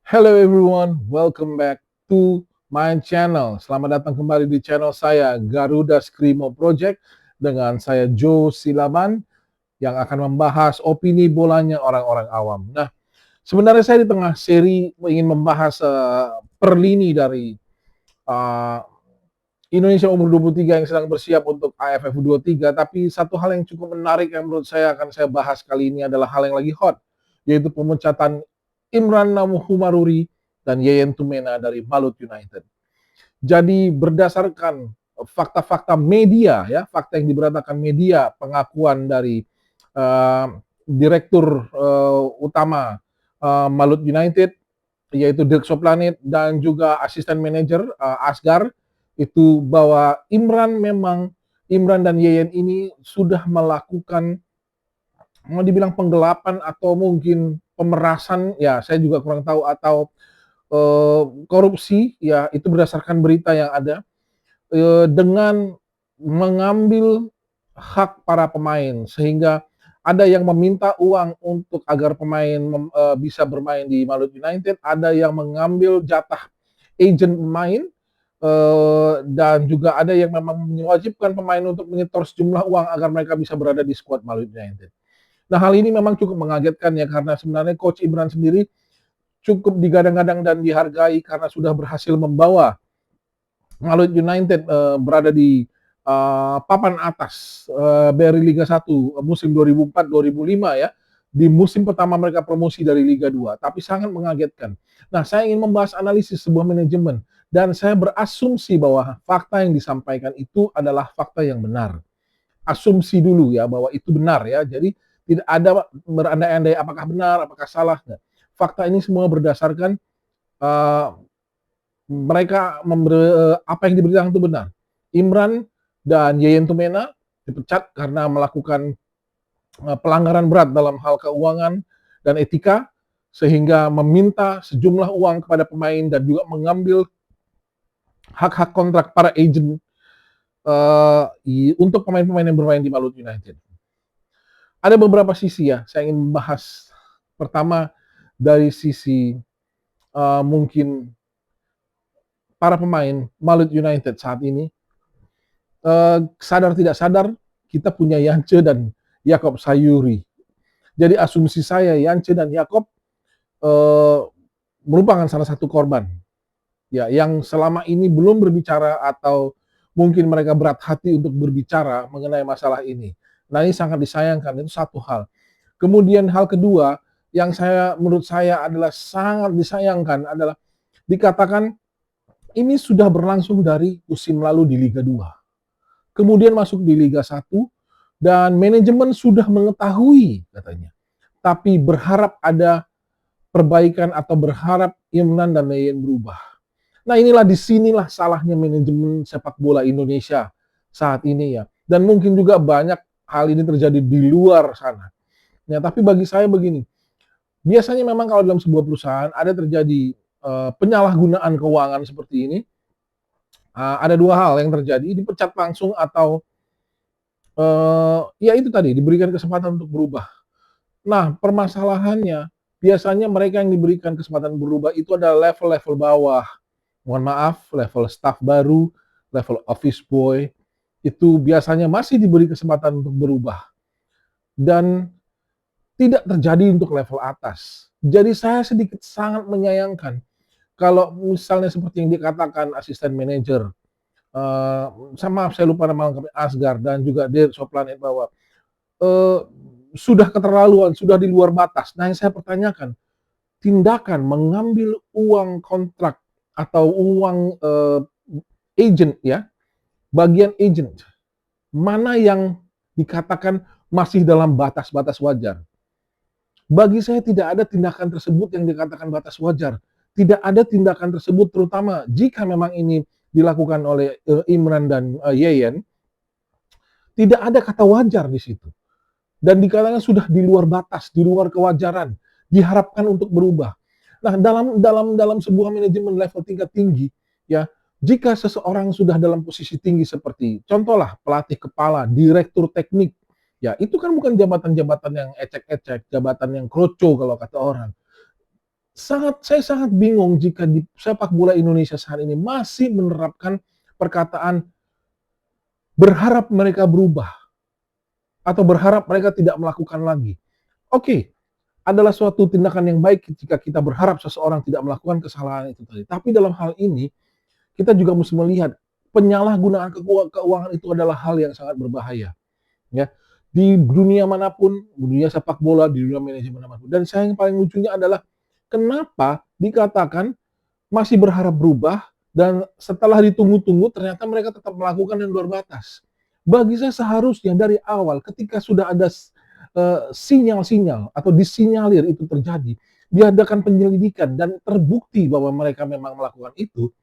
Hello everyone, welcome back to my channel. Selamat datang kembali di channel saya, Garuda Skrimo Project, dengan saya Joe Silaban yang akan membahas opini bolanya orang-orang awam. Nah, sebenarnya saya di tengah seri ingin membahas per lini dari uh, Indonesia umur 23 yang sedang bersiap untuk AFF U23, tapi satu hal yang cukup menarik yang menurut saya akan saya bahas kali ini adalah hal yang lagi hot, yaitu pemecatan Imran Namuhumaruri dan Yeyen Tumena dari Malut United. Jadi berdasarkan fakta-fakta media, ya, fakta yang diberitakan media, pengakuan dari direktur utama Malut United, yaitu Dirk Soplanet, dan juga asisten manajer Asgar, itu bahwa Imran dan Yeyen ini sudah melakukan, mau dibilang penggelapan atau mungkin pemerasan, ya saya juga kurang tahu, atau korupsi, ya itu berdasarkan berita yang ada, dengan mengambil hak para pemain, sehingga ada yang meminta uang untuk agar pemain bisa bermain di Malut United, ada yang mengambil jatah agent pemain, dan juga ada yang memang mewajibkan pemain untuk menyetor sejumlah uang agar mereka bisa berada di skuad Malut United. Nah, hal ini memang cukup mengagetkan ya, karena sebenarnya Coach Imran sendiri cukup digadang-gadang dan dihargai karena sudah berhasil membawa Malut United berada di papan atas dari Liga 1 musim 2004-2005 ya. Di musim pertama mereka promosi dari Liga 2, tapi sangat mengagetkan. Nah, saya ingin membahas analisis sebuah manajemen, dan saya berasumsi bahwa fakta yang disampaikan itu adalah fakta yang benar. Asumsi dulu ya bahwa itu benar ya. Jadi tidak ada berandai-andai apakah benar, apakah salah. Nah, fakta ini semua berdasarkan uh, mereka apa yang diberitakan itu benar. Imran dan Yeyen Tumena dipecat karena melakukan pelanggaran berat dalam hal keuangan dan etika, sehingga meminta sejumlah uang kepada pemain dan juga mengambil hak-hak kontrak para agent untuk pemain-pemain yang bermain di Malut United. Ada beberapa sisi ya, saya ingin membahas. Pertama, dari sisi mungkin para pemain Malut United saat ini, sadar tidak sadar kita punya Yance dan Yakob Sayuri. Jadi asumsi saya Yance dan Yakob merupakan salah satu korban ya yang selama ini belum berbicara, atau mungkin mereka berat hati untuk berbicara mengenai masalah ini. Nah, ini sangat disayangkan, itu satu hal. Kemudian hal kedua yang menurut saya adalah sangat disayangkan adalah dikatakan ini sudah berlangsung dari musim lalu di Liga 2. Kemudian masuk di Liga 1 dan manajemen sudah mengetahui katanya. Tapi berharap ada perbaikan atau berharap Imran dan Yeyen berubah. Nah, disinilah salahnya manajemen sepak bola Indonesia saat ini ya. Dan mungkin juga banyak hal ini terjadi di luar sana. Ya, tapi bagi saya begini, biasanya memang kalau dalam sebuah perusahaan ada terjadi penyalahgunaan keuangan seperti ini, ada dua hal yang terjadi, dipecat langsung atau ya itu tadi, diberikan kesempatan untuk berubah. Nah, permasalahannya biasanya mereka yang diberikan kesempatan berubah itu adalah level-level bawah. Mohon maaf, level staff baru, level office boy, itu biasanya masih diberi kesempatan untuk berubah. Dan tidak terjadi untuk level atas. Jadi saya sedikit sangat menyayangkan kalau misalnya seperti yang dikatakan asisten manajer, maaf saya lupa nama lengkapnya, Asgar dan juga Dirk Soplanet, bahwa sudah keterlaluan, sudah di luar batas. Nah, yang saya pertanyakan, tindakan mengambil uang kontrak atau uang agent ya, bagian agent, mana yang dikatakan masih dalam batas-batas wajar? Bagi saya tidak ada tindakan tersebut yang dikatakan batas wajar. Tidak ada tindakan tersebut, terutama jika memang ini dilakukan oleh Imran dan Yeyen, tidak ada kata wajar di situ. Dan dikatakan sudah di luar batas, di luar kewajaran, diharapkan untuk berubah. Nah, dalam sebuah manajemen level tingkat tinggi, ya, jika seseorang sudah dalam posisi tinggi seperti contohlah pelatih kepala, direktur teknik, ya itu kan bukan jabatan-jabatan yang ecek-ecek, jabatan yang kroco kalau kata orang. Saya sangat bingung jika di sepak bola Indonesia saat ini masih menerapkan perkataan berharap mereka berubah atau berharap mereka tidak melakukan lagi. Oke, adalah suatu tindakan yang baik jika kita berharap seseorang tidak melakukan kesalahan itu tadi. Tapi dalam hal ini kita juga mesti melihat penyalahgunaan keuangan itu adalah hal yang sangat berbahaya, ya. Di dunia manapun, dunia sepak bola, di dunia manajemen manapun. Dan saya yang paling lucunya adalah kenapa dikatakan masih berharap berubah dan setelah ditunggu-tunggu ternyata mereka tetap melakukan yang luar batas. Bagi saya seharusnya dari awal ketika sudah ada sinyal-sinyal atau disinyalir itu terjadi, diadakan penyelidikan dan terbukti bahwa mereka memang melakukan itu,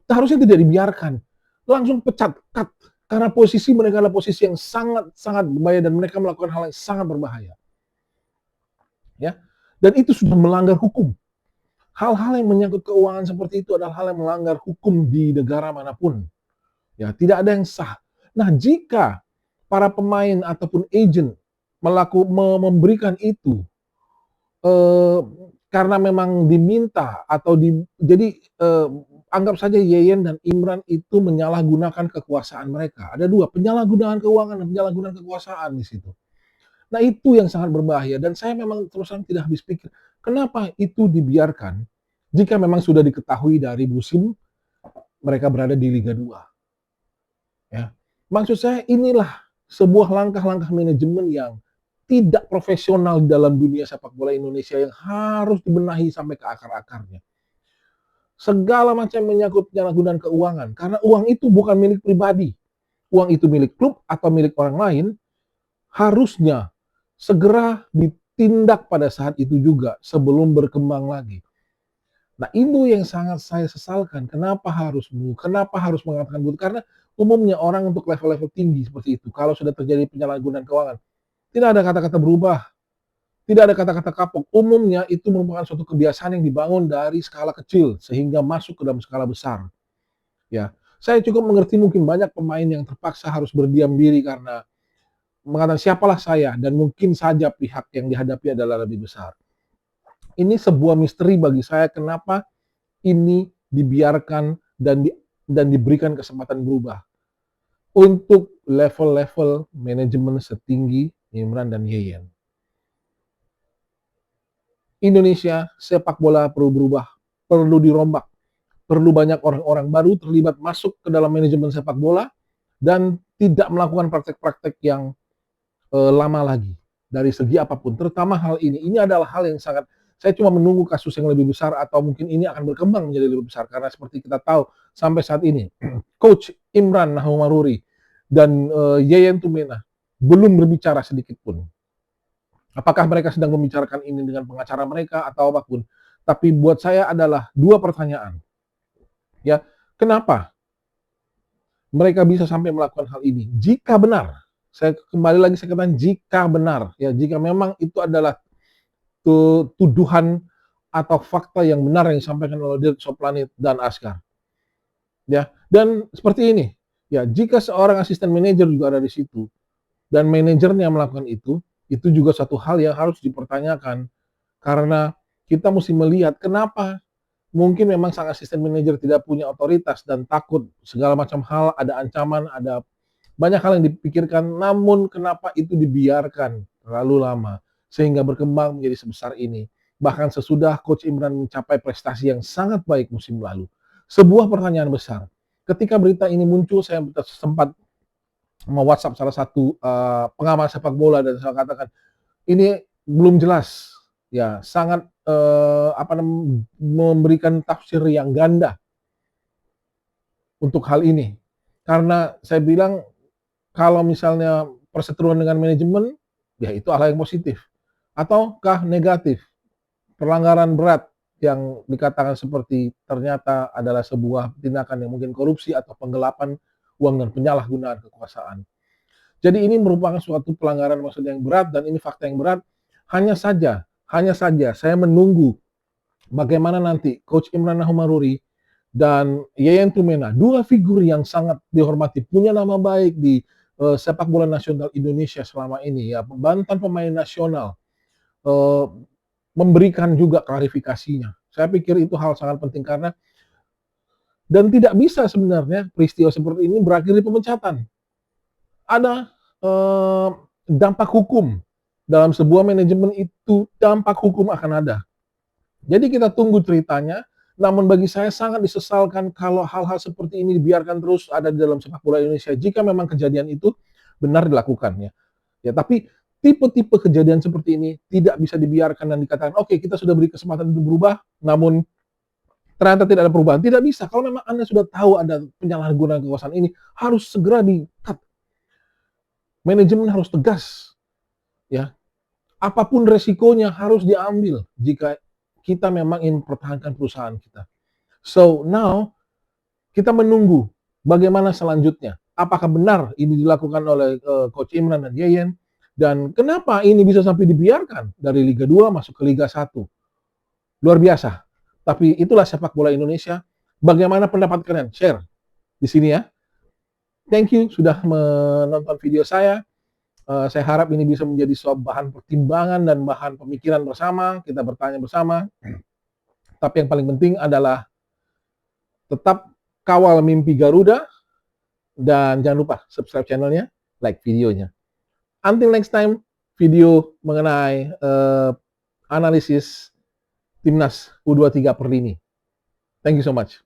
harusnya tidak dibiarkan. Langsung pecat, cut. Karena posisi mereka adalah posisi yang sangat-sangat berbahaya dan mereka melakukan hal yang sangat berbahaya. Ya. Dan itu sudah melanggar hukum. Hal-hal yang menyangkut keuangan seperti itu adalah hal yang melanggar hukum di negara manapun. Ya, tidak ada yang sah. Nah, jika para pemain ataupun agent memberikan itu eh, karena memang diminta atau jadi anggap saja Yeyen dan Imran itu menyalahgunakan kekuasaan mereka. Ada dua, penyalahgunaan keuangan dan penyalahgunaan kekuasaan di situ. Nah, itu yang sangat berbahaya dan saya memang terus terang tidak habis pikir, kenapa itu dibiarkan jika memang sudah diketahui dari musim mereka berada di Liga 2. Ya. Maksud saya inilah sebuah langkah-langkah manajemen yang tidak profesional dalam dunia sepak bola Indonesia yang harus dibenahi sampai ke akar-akarnya. Segala macam menyangkut penyalahgunaan keuangan, karena uang itu bukan milik pribadi. Uang itu milik klub atau milik orang lain, harusnya segera ditindak pada saat itu juga sebelum berkembang lagi. Nah, itu yang sangat saya sesalkan. Kenapa harus mengatakan begitu? Karena umumnya orang untuk level-level tinggi seperti itu, kalau sudah terjadi penyalahgunaan keuangan, tidak ada kata-kata berubah, tidak ada kata-kata kapok. Umumnya itu merupakan suatu kebiasaan yang dibangun dari skala kecil sehingga masuk ke dalam skala besar. Ya, saya cukup mengerti mungkin banyak pemain yang terpaksa harus berdiam diri karena mengatakan siapalah saya dan mungkin saja pihak yang dihadapi adalah lebih besar. Ini sebuah misteri bagi saya kenapa ini dibiarkan dan diberikan kesempatan berubah untuk level-level manajemen setinggi Imran dan Yeyen. Indonesia sepak bola perlu berubah, perlu dirombak, perlu banyak orang-orang baru terlibat masuk ke dalam manajemen sepak bola dan tidak melakukan praktek-praktek yang lama lagi dari segi apapun, terutama hal ini. Ini adalah hal yang sangat saya cuma menunggu kasus yang lebih besar atau mungkin ini akan berkembang menjadi lebih besar karena seperti kita tahu sampai saat ini Coach Imran Nahum dan Yeyen Tumena belum berbicara sedikit pun. Apakah mereka sedang membicarakan ini dengan pengacara mereka atau apapun? Tapi buat saya adalah dua pertanyaan. Ya, kenapa mereka bisa sampai melakukan hal ini? Jika benar, saya kembali lagi saya katakan jika benar, ya jika memang itu adalah tuduhan atau fakta yang benar yang disampaikan oleh Dirk Soplanit dan Askar. Ya, dan seperti ini. Ya, jika seorang asisten manajer juga ada di situ dan manajernya melakukan itu juga satu hal yang harus dipertanyakan karena kita mesti melihat kenapa mungkin memang sang asisten manajer tidak punya otoritas dan takut segala macam hal, ada ancaman, ada banyak hal yang dipikirkan, namun kenapa itu dibiarkan terlalu lama sehingga berkembang menjadi sebesar ini. Bahkan sesudah Coach Imran mencapai prestasi yang sangat baik musim lalu. Sebuah pertanyaan besar. Ketika berita ini muncul, saya sempat WhatsApp salah satu pengamat sepak bola dan saya katakan ini belum jelas, ya sangat memberikan tafsir yang ganda untuk hal ini. Karena saya bilang kalau misalnya perseteruan dengan manajemen, ya itu hal yang positif. Ataukah negatif? Pelanggaran berat yang dikatakan seperti ternyata adalah sebuah tindakan yang mungkin korupsi atau penggelapan uang dan penyalahgunaan kekuasaan. Jadi ini merupakan suatu pelanggaran maksud yang berat dan ini fakta yang berat. Hanya saja saya menunggu bagaimana nanti Coach Imran Nahum dan Yeyen Tumena, dua figur yang sangat dihormati, punya nama baik di sepak bola nasional Indonesia selama ini ya, mantan pemain nasional, memberikan juga klarifikasinya. Saya pikir itu hal sangat penting karena dan tidak bisa sebenarnya peristiwa seperti ini berakhir di pemecatan. Ada dampak hukum dalam sebuah manajemen itu, dampak hukum akan ada. Jadi kita tunggu ceritanya. Namun bagi saya sangat disesalkan kalau hal-hal seperti ini dibiarkan terus ada di dalam sepak bola Indonesia. Jika memang kejadian itu benar dilakukan ya. Ya, tapi tipe-tipe kejadian seperti ini tidak bisa dibiarkan dan dikatakan, oke, kita sudah beri kesempatan untuk berubah, namun ternyata tidak ada perubahan. Tidak bisa. Kalau memang Anda sudah tahu ada penyalahgunaan kekuasaan ini, harus segera di-cut. Manajemen harus tegas. Ya, apapun resikonya harus diambil jika kita memang ingin mempertahankan perusahaan kita. So now kita menunggu bagaimana selanjutnya. Apakah benar ini dilakukan oleh Coach Imran dan Yeyen? Dan kenapa ini bisa sampai dibiarkan dari Liga 2 masuk ke Liga 1? Luar biasa. Tapi itulah sepak bola Indonesia. Bagaimana pendapat kalian? Share di sini ya. Thank you sudah menonton video saya. Saya harap ini bisa menjadi sebuah bahan pertimbangan dan bahan pemikiran bersama. Kita bertanya bersama. Tapi yang paling penting adalah tetap kawal mimpi Garuda. Dan jangan lupa subscribe channelnya, like videonya. Until next time, video mengenai analisis Timnas U23 per lini. Thank you so much.